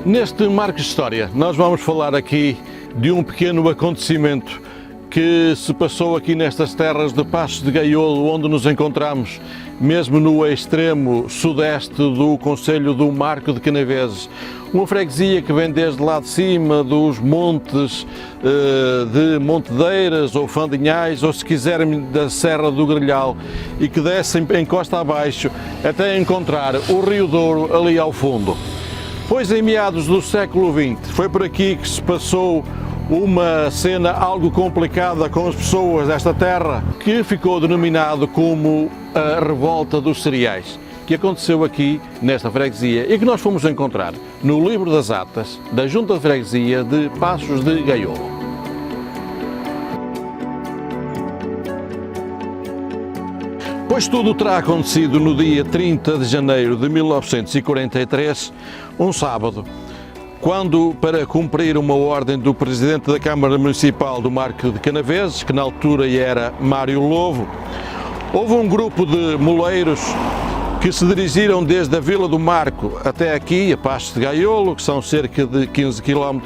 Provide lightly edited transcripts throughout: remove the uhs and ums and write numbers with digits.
Neste Marco de História, nós vamos falar aqui de um pequeno acontecimento que se passou aqui nestas terras de Paços de Gaiolo, onde nos encontramos, mesmo no extremo sudeste do concelho do Marco de Canaveses. Uma freguesia que vem desde lá de cima dos montes de Montedeiras ou Fandinhais, ou se quiserem da Serra do Grelhal, e que descem em costa abaixo até encontrar o Rio Douro ali ao fundo. Pois em meados do século XX foi por aqui que se passou uma cena algo complicada com as pessoas desta terra, que ficou denominado como a Revolta dos Cereais, que aconteceu aqui nesta freguesia e que nós fomos encontrar no livro das atas da Junta de Freguesia de Paços de Gaiolo. Pois tudo terá acontecido no dia 30 de janeiro de 1943, um sábado, quando, para cumprir uma ordem do Presidente da Câmara Municipal do Marco de Canaveses, que na altura era Mário Lovo, houve um grupo de moleiros que se dirigiram desde a Vila do Marco até aqui, a Paços de Gaiolo, que são cerca de 15 km,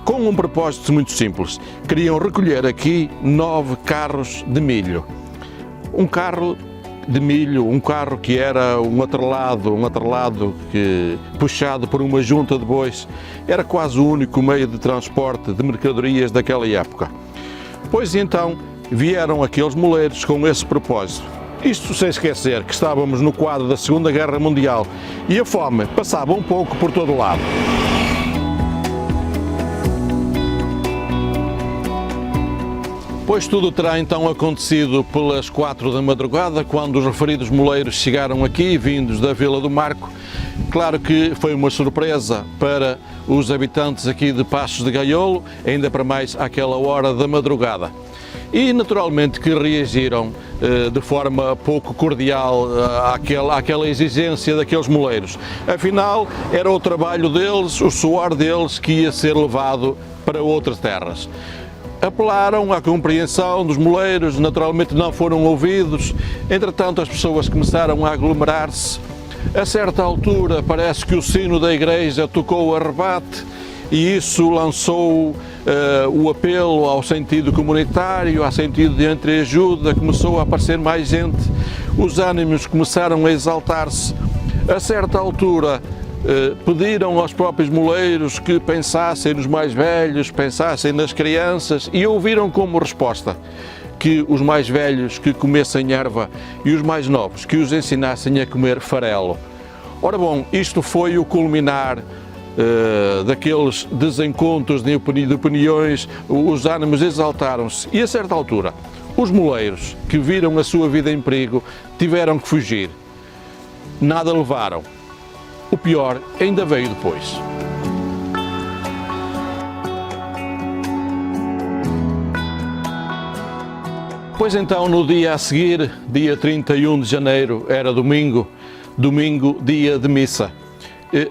com um propósito muito simples. Queriam recolher aqui 9 carros de milho. Um carro de milho, um carro que era um atrelado que, puxado por uma junta de bois, era quase o único meio de transporte de mercadorias daquela época. Pois então vieram aqueles moleiros com esse propósito. Isto sem esquecer que estávamos no quadro da Segunda Guerra Mundial e a fome passava um pouco por todo o lado. Pois tudo terá então acontecido pelas 4 da madrugada, quando os referidos moleiros chegaram aqui, vindos da Vila do Marco. Claro que foi uma surpresa para os habitantes aqui de Paços de Gaiolo, ainda para mais àquela hora da madrugada. E naturalmente que reagiram de forma pouco cordial àquela exigência daqueles moleiros. Afinal, era o trabalho deles, o suor deles que ia ser levado para outras terras. Apelaram à compreensão dos moleiros, naturalmente não foram ouvidos. Entretanto, as pessoas começaram a aglomerar-se. A certa altura, parece que o sino da igreja tocou a rebate e isso lançou o apelo ao sentido comunitário, ao sentido de entreajuda. Começou a aparecer mais gente, os ânimos começaram a exaltar-se. A certa altura, pediram aos próprios moleiros que pensassem nos mais velhos, pensassem nas crianças, e ouviram como resposta que os mais velhos que comessem erva e os mais novos que os ensinassem a comer farelo. Ora bom, isto foi o culminar daqueles desencontros de opiniões, os ânimos exaltaram-se e a certa altura os moleiros que viram a sua vida em perigo tiveram que fugir. Nada levaram. O pior ainda veio depois. Pois então, no dia a seguir, dia 31 de janeiro, era domingo, dia de missa.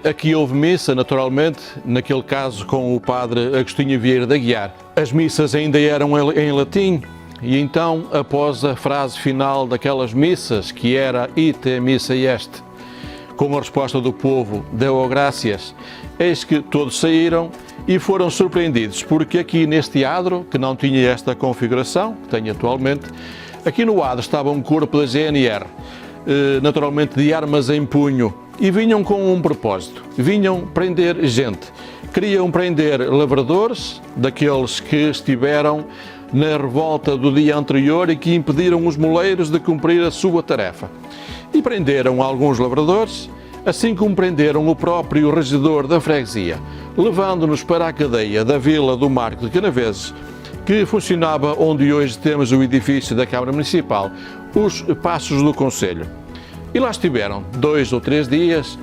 Aqui houve missa, naturalmente, naquele caso com o padre Agostinho Vieira da Guiar. As missas ainda eram em latim, e então, após a frase final daquelas missas, que era Ite missa est, com a resposta do povo, deu graças, eis que todos saíram e foram surpreendidos, porque aqui neste adro, que não tinha esta configuração, que tem atualmente, aqui no adro estava um corpo da GNR, naturalmente de armas em punho, e vinham com um propósito, vinham prender gente. Queriam prender lavradores, daqueles que estiveram na revolta do dia anterior e que impediram os moleiros de cumprir a sua tarefa. E prenderam alguns lavradores, assim como prenderam o próprio regedor da freguesia, levando-nos para a cadeia da Vila do Marco de Canaveses, que funcionava onde hoje temos o edifício da Câmara Municipal, os Paços do Concelho. E lá estiveram 2 ou 3 dias,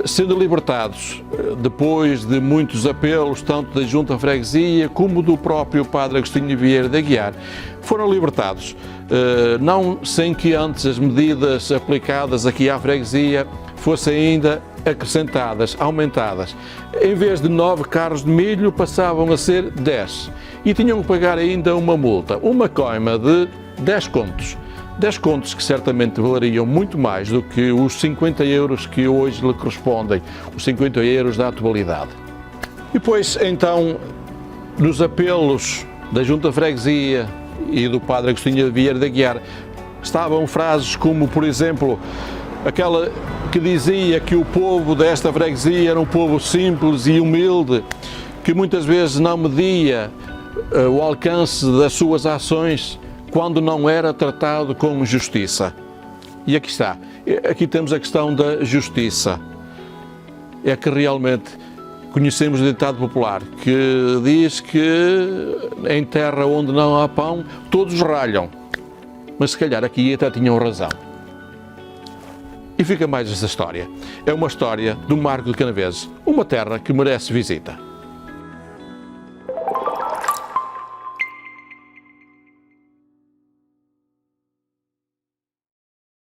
sendo libertados, depois de muitos apelos, tanto da Junta de Freguesia como do próprio padre Agostinho Vieira da Guiar. Foram libertados, não sem que antes as medidas aplicadas aqui à freguesia fossem ainda acrescentadas, aumentadas. Em vez de 9 carros de milho, passavam a ser 10. E tinham que pagar ainda uma multa, uma coima de 10 contos. 10 contos que certamente valeriam muito mais do que os 50 euros que hoje lhe correspondem, os 50 euros da atualidade. E depois, então, nos apelos da Junta de Freguesia e do Padre Agostinho Vieira de Aguiar, estavam frases como, por exemplo, aquela que dizia que o povo desta freguesia era um povo simples e humilde, que muitas vezes não media o alcance das suas ações quando não era tratado com justiça. E aqui está. Aqui temos a questão da justiça. É que realmente conhecemos o ditado popular que diz que em terra onde não há pão, todos ralham. Mas se calhar aqui até tinham razão. E fica mais esta história. É uma história do Marco de Canaveses, uma terra que merece visita.